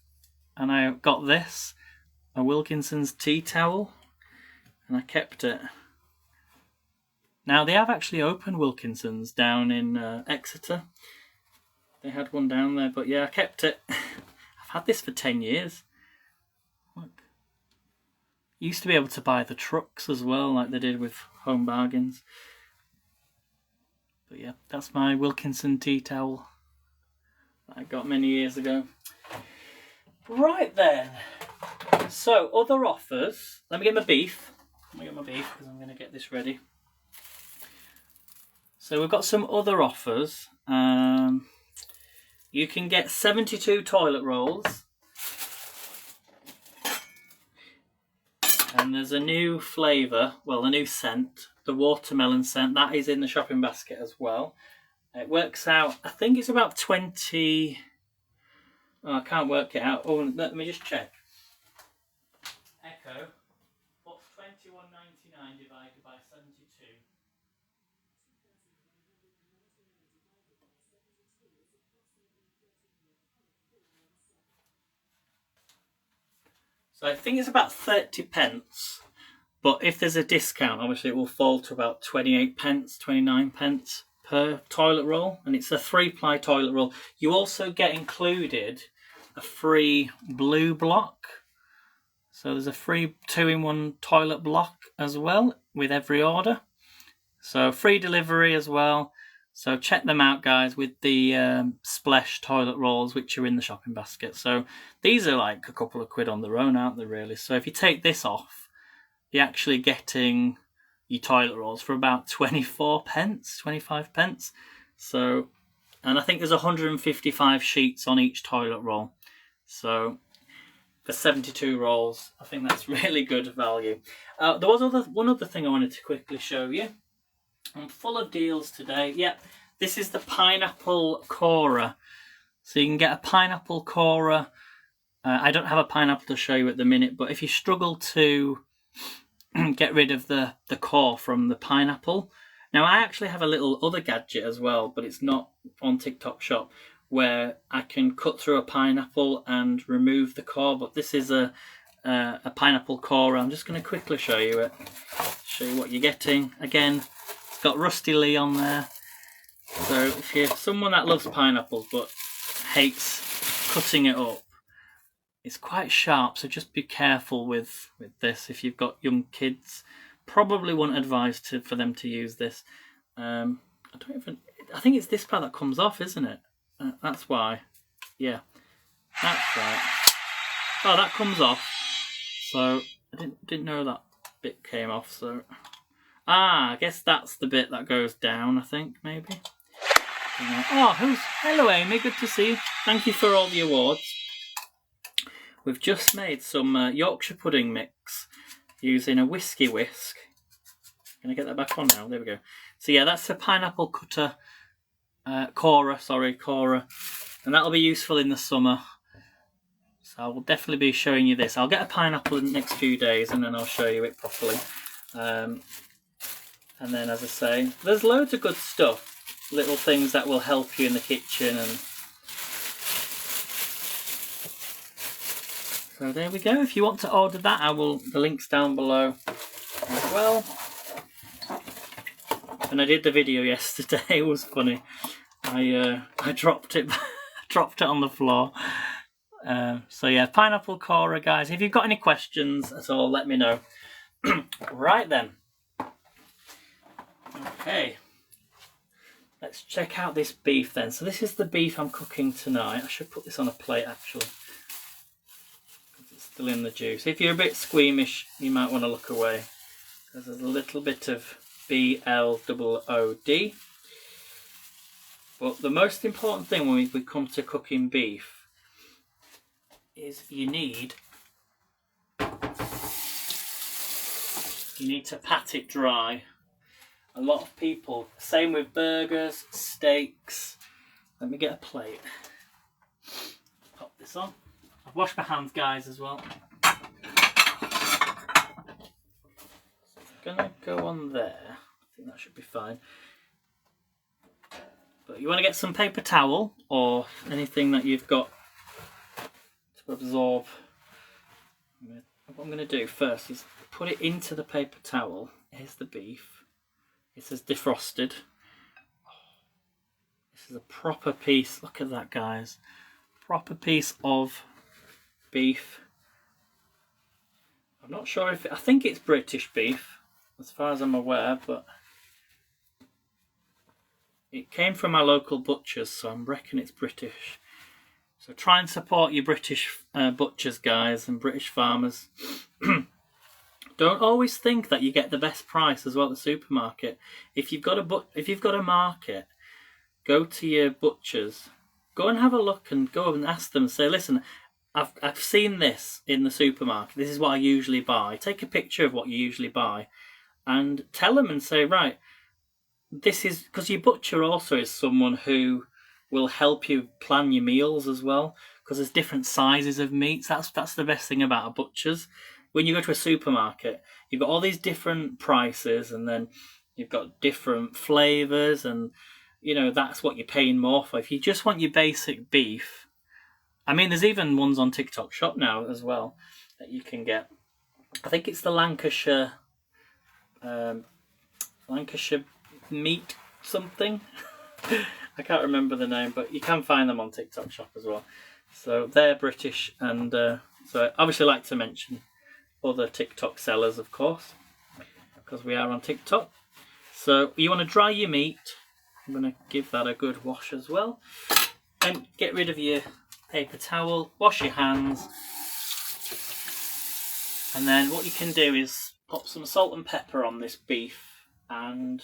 and I got this, a Wilkinson's tea towel, and I kept it. Now they have actually opened Wilkinson's down in Exeter. They had one down there, but yeah, I kept it. I've had this for 10 years. Look. You used to be able to buy the trucks as well, like they did with Home Bargains. But yeah, that's my Wilkinson tea towel that I got many years ago. Right then. So, other offers. Let me get my beef. Because I'm going to get this ready. So we've got some other offers. You can get 72 toilet rolls. And there's a new flavour, well, a new scent, the watermelon scent. That is in the shopping basket as well. It works out, I think it's about 20... Oh, I can't work it out. Oh, let me just check. Echo, what's 21.99 divided by 72? So I think it's about 30 pence. But if there's a discount, obviously it will fall to about 28 pence, 29 pence per toilet roll. And it's a 3-ply toilet roll. You also get included a free blue block. So there's a free 2-in-1 toilet block as well with every order. So free delivery as well. So check them out, guys, with the Splash toilet rolls, which are in the shopping basket. So these are like a couple of quid on their own, aren't they, really? So if you take this off, you're actually getting your toilet rolls for about 24 pence, 25 pence. So, and I think there's 155 sheets on each toilet roll. So for 72 rolls, I think that's really good value. There was one other thing I wanted to quickly show you. I'm full of deals today. Yep, this is the pineapple corer. So you can get a pineapple corer. I don't have a pineapple to show you at the minute, but if you struggle to get rid of the core from the pineapple. Now, I actually have a little other gadget as well, but it's not on TikTok Shop, where I can cut through a pineapple and remove the core, but this is a pineapple corer. I'm just going to quickly show you it. Show you what you're getting. Again, it's got Rusty Lee on there. So if you're someone that loves pineapples but hates cutting it up, it's quite sharp, so just be careful with this. If you've got young kids, probably wouldn't advise for them to use this. I think it's this part that comes off, isn't it? That's why. Yeah, that's right. Oh, that comes off. So I didn't know that bit came off. So I guess that's the bit that goes down. I think maybe. Oh, hello, Amy. Good to see you. Thank you for all the awards. We've just made some Yorkshire pudding mix using a Whizzy Whisk. Can I get that back on now? There we go. So yeah, that's a pineapple corer, and that'll be useful in the summer. So I will definitely be showing you this. I'll get a pineapple in the next few days, and then I'll show you it properly. And then, as I say, there's loads of good stuff, little things that will help you in the kitchen and. So there we go. If you want to order that, the link's down below as well. And I did the video yesterday. It was funny. I dropped it on the floor. So yeah, pineapple corer, guys. If you've got any questions at all, let me know. Right then. Okay. Let's check out this beef then. So this is the beef I'm cooking tonight. I should put this on a plate actually. Still in the juice. If you're a bit squeamish, you might want to look away, because there's a little bit of BLOOD. But the most important thing when we come to cooking beef is you need to pat it dry. A lot of people, same with burgers, steaks. Let me get a plate. Pop this on. I've washed my hands, guys, as well. I'm gonna go on there. I think that should be fine. But you want to get some paper towel or anything that you've got to absorb. What I'm going to do first is put it into the paper towel. Here's the beef. It says defrosted. This is a proper piece. Look at that, guys. Proper piece of beef. I'm not sure I think it's British beef as far as I'm aware, but it came from my local butchers, so I'm reckoning it's British. So try and support your British butchers, guys, and British farmers. Don't always think that you get the best price as well at the supermarket. If you've got a market, go to your butchers, go and have a look, and go and ask them. Say, listen, I've seen this in the supermarket. This is what I usually buy. Take a picture of what you usually buy, and tell them and say, right, this is because your butcher also is someone who will help you plan your meals as well. Because there's different sizes of meats. That's the best thing about a butcher's. When you go to a supermarket, you've got all these different prices, and then you've got different flavours, and that's what you're paying more for. If you just want your basic beef. I mean, there's even ones on TikTok Shop now as well that you can get. I think it's the Lancashire meat something. I can't remember the name, but you can find them on TikTok Shop as well. So they're British, and so I obviously like to mention other TikTok sellers, of course, because we are on TikTok. So you want to dry your meat. I'm going to give that a good wash as well. And get rid of your paper towel, wash your hands. And then what you can do is pop some salt and pepper on this beef and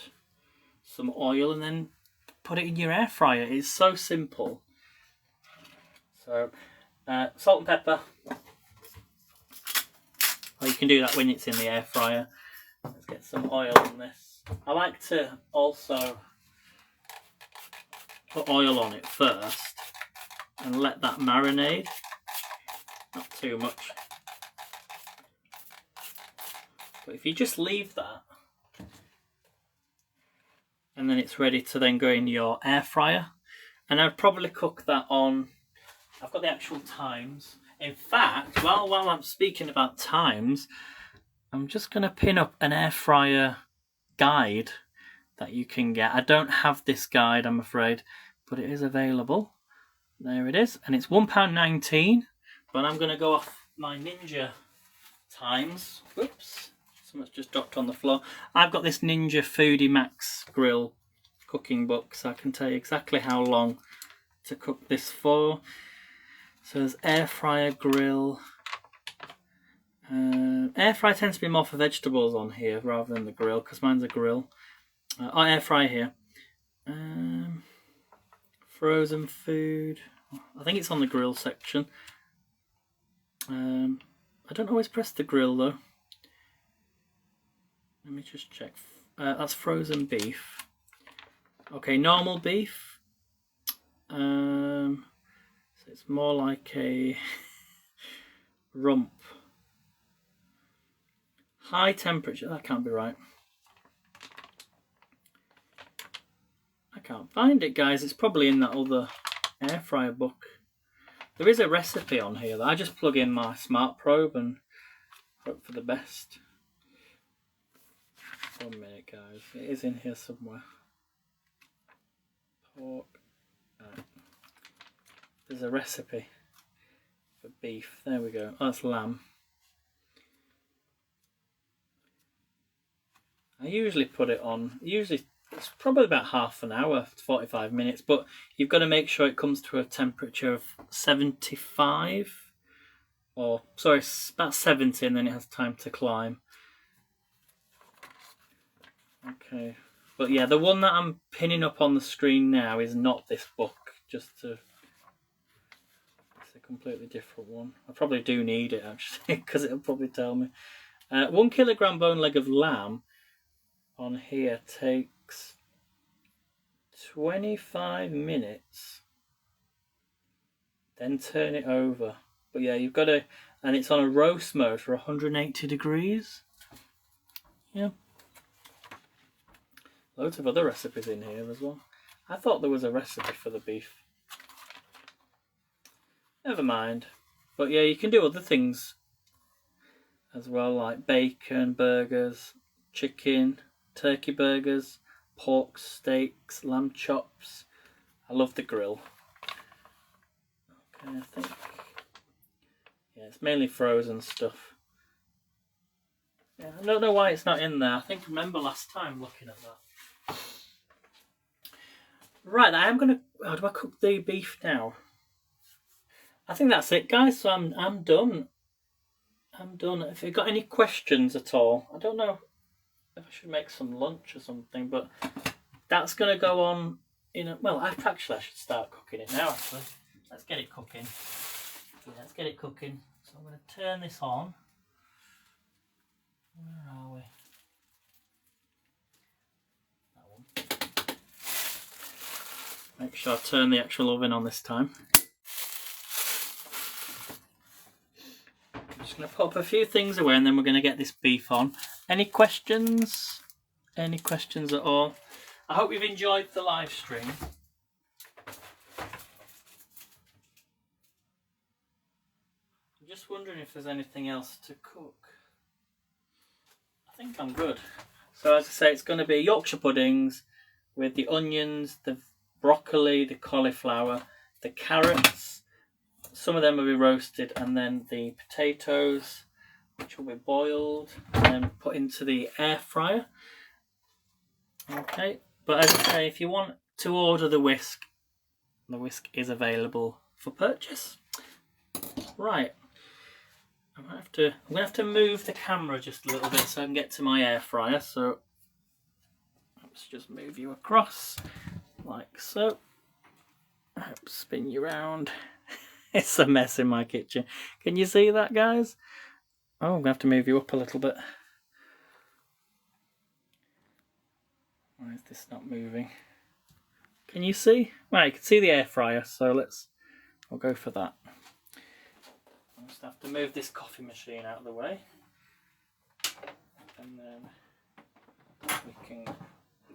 some oil, and then put it in your air fryer. It's so simple. So salt and pepper, or you can do that when it's in the air fryer. Let's get some oil on this. I like to also put oil on it first and let that marinate, not too much. But if you just leave that, and then it's ready to then go in your air fryer. And I'd probably cook that on, I've got the actual times. In fact, while I'm speaking about times, I'm just going to pin up an air fryer guide that you can get. I don't have this guide, I'm afraid, but it is available. There it is, and it's £1.19, but I'm going to go off my Ninja times. Whoops, something's just dropped on the floor. I've got this Ninja Foodie Max grill cooking book, so I can tell you exactly how long to cook this for. So there's air fryer, grill. Air fryer tends to be more for vegetables on here rather than the grill, because mine's a grill. Air fryer here. Frozen food. I think it's on the grill section. I don't always press the grill though. Let me just check. That's frozen beef. Okay, normal beef. So it's more like a rump. High temperature. That can't be right. I can't find it, guys. It's probably in that other air fryer book. There is a recipe on here that I just plug in my smart probe and hope for the best. 1 minute, guys. It is in here somewhere. Pork. There's a recipe for beef. There we go. Oh, that's lamb. I usually put it on. Usually it's probably about half an hour, 45 minutes, but you've got to make sure it comes to a temperature of 75, or sorry, about 70, and then it has time to climb. Okay, but yeah, the one that I'm pinning up on the screen now is not this book, it's a completely different one. I probably do need it actually, because it'll probably tell me. 1 kilogram bone leg of lamb on here takes 25 minutes, then turn it over. But yeah, you've got to, and it's on a roast mode for 180 degrees. Yeah. Loads of other recipes in here as well. I thought there was a recipe for the beef. Never mind. But yeah, you can do other things as well, like bacon, burgers, chicken, turkey burgers, pork steaks, lamb chops. I love the grill. Okay, I think, yeah, it's mainly frozen stuff. Yeah, I don't know why it's not in there. I think I remember last time looking at that. Right, I am gonna. How do I cook the beef now? I think that's it, guys. So I'm done. I'm done. If you've got any questions at all, I don't know if I should make some lunch or something, but that's gonna go on in a. Well, I should start cooking it now. Actually, let's get it cooking. Yeah, let's get it cooking. So I'm gonna turn this on. Where are we? Make sure I turn the actual oven on this time. I'm just going to pop a few things away and then we're going to get this beef on. Any questions? Any questions at all? I hope you've enjoyed the live stream. I'm just wondering if there's anything else to cook. I think I'm good. So as I say, it's going to be Yorkshire puddings with the onions, the broccoli, the cauliflower, the carrots. Some of them will be roasted, and then the potatoes, which will be boiled and then put into the air fryer. Okay, but as I say, if you want to order the whisk. The whisk is available for purchase. Right, I'm gonna have to move the camera just a little bit so I can get to my air fryer. So let's just move you across like so. Spin you around. It's a mess in my kitchen. Can you see that, guys? Oh, I'm gonna have to move you up a little bit. Why is this not moving? Can you see? Well, you can see the air fryer, so we'll go for that. I'll just have to move this coffee machine out of the way. And then we can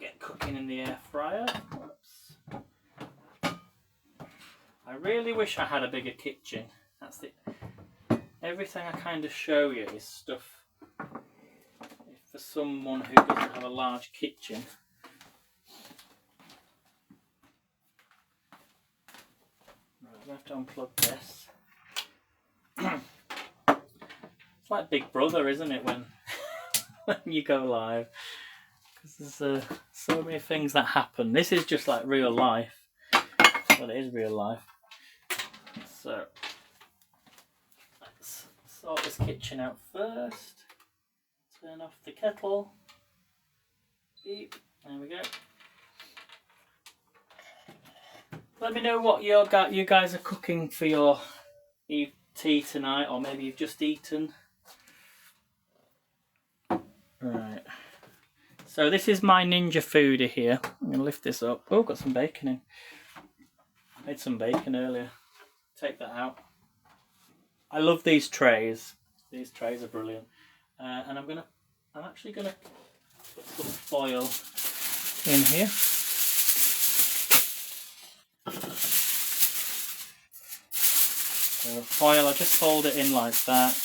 get cooking in the air fryer. Whoops. I really wish I had a bigger kitchen. That's it. Everything I kind of show you is stuff for someone who doesn't have a large kitchen. Right, I have to unplug this. It's like Big Brother, isn't it, when you go live? Because there's so many things that happen. This is just like real life. Well, it is real life. So let's sort this kitchen out first. Turn off the kettle. Beep. There we go. Let me know what you guys are cooking for your tea tonight, or maybe you've just eaten. Right. So this is my Ninja foodie here. I'm going to lift this up. Oh, got some bacon in. I made some bacon earlier. Take that out. I love these trays. These trays are brilliant. And I'm actually gonna put some foil in here. So foil, I just fold it in like that.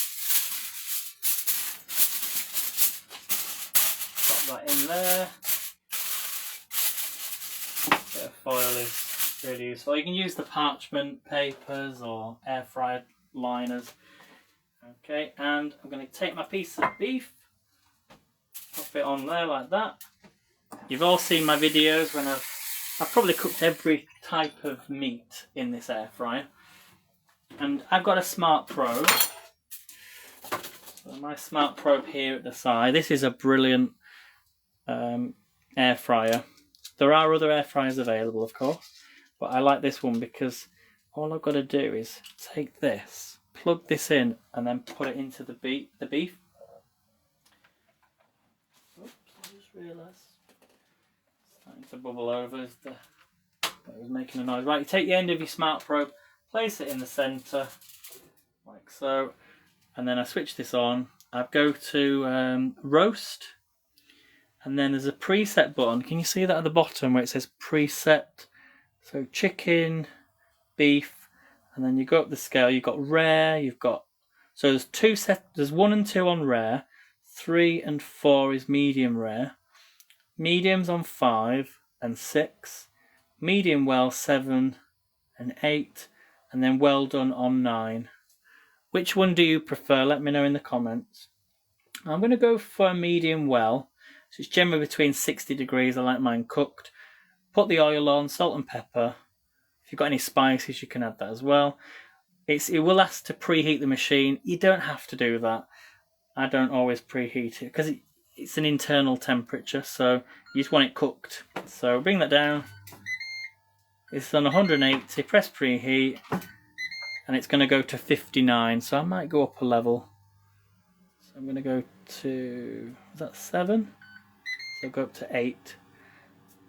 Pop that in there. Bit of foil is really useful. You can use the parchment papers or air fryer liners. Okay, and I'm going to take my piece of beef, pop it on there like that. You've all seen my videos when I've probably cooked every type of meat in this air fryer. And I've got a smart probe. So my smart probe here at the side. This is a brilliant air fryer. There are other air fryers available, of course. But I like this one because all I've got to do is take this, plug this in, and then put it into the beef. Oops, I just realised it's starting to bubble over as it was making a noise. Right, you take the end of your smart probe, place it in the centre, like so, and then I switch this on. I go to roast, and then there's a preset button. Can you see that at the bottom where it says preset? So chicken, beef, and then you go up the scale. You've got rare. So there's there's 1 and 2 on rare, 3 and 4 is medium rare, medium's on 5 and 6, medium well 7 and 8, and then well done on 9. Which one do you prefer? Let me know in the comments. I'm going to go for a medium well. So it's generally between 60 degrees. I like mine cooked. Put the oil on, salt and pepper. If you've got any spices, you can add that as well. It will ask to preheat the machine. You don't have to do that. I don't always preheat it because it's an internal temperature, so you just want it cooked. So bring that down. It's on 180, press preheat, and it's going to go to 59, so I might go up a level. So I'm going to go to, is that 7? So go up to 8.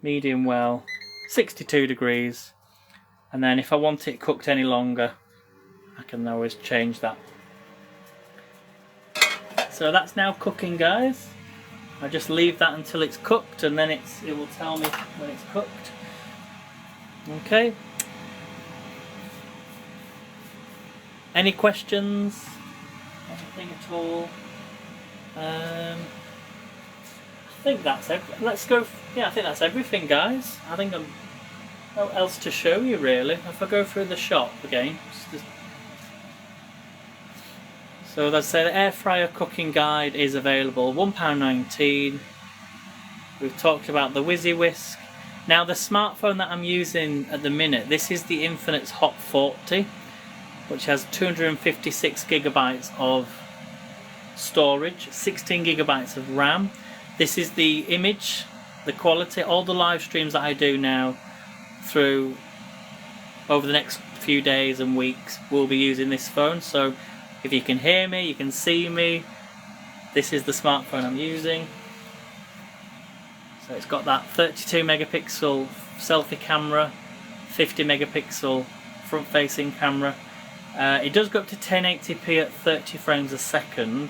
Medium well, 62 degrees, and then if I want it cooked any longer, I can always change that. So that's now cooking, guys. I just leave that until it's cooked, and then it will tell me when it's cooked. Okay. Any questions? Anything at all? I think that's everything. Let's go. Yeah, I think that's everything, guys. I think I'm no else to show you really. If I go through the shop again. So as I say, the air fryer cooking guide is available, £1.19. We've talked about the Whizzy Whisk. Now the smartphone that I'm using at the minute, this is the Infinix Hot 40, which has 256 gigabytes of storage, 16 gigabytes of RAM. This is the image, the quality. All the live streams that I do now through over the next few days and weeks will be using this phone. So if you can hear me, you can see me, this is the smartphone I'm using. So it's got that 32 megapixel selfie camera, 50 megapixel front facing camera. It does go up to 1080p at 30 frames a second,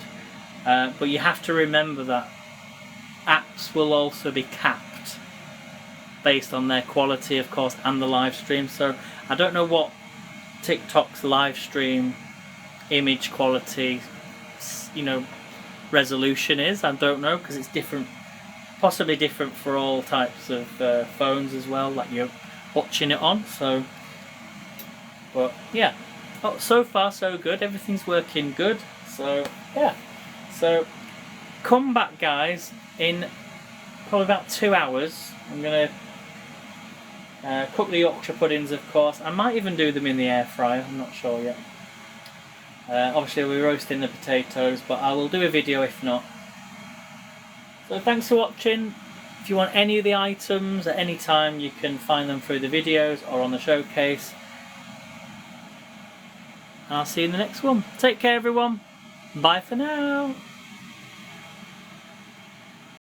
but you have to remember that apps will also be capped based on their quality, of course, and the live stream. So I don't know what TikTok's live stream image quality, resolution is. I don't know, because it's different, possibly different for all types of phones as well that you're watching it on. So, but yeah, so far so good. Everything's working good. So yeah, so come back, guys, in probably about 2 hours. I'm gonna cook the Yorkshire puddings, of course. I might even do them in the air fryer, I'm not sure yet. Obviously we're roasting the potatoes, but I will do a video if not. So thanks for watching. If you want any of the items at any time, you can find them through the videos or on the showcase. I'll see you in the next one. Take care, everyone. Bye for now.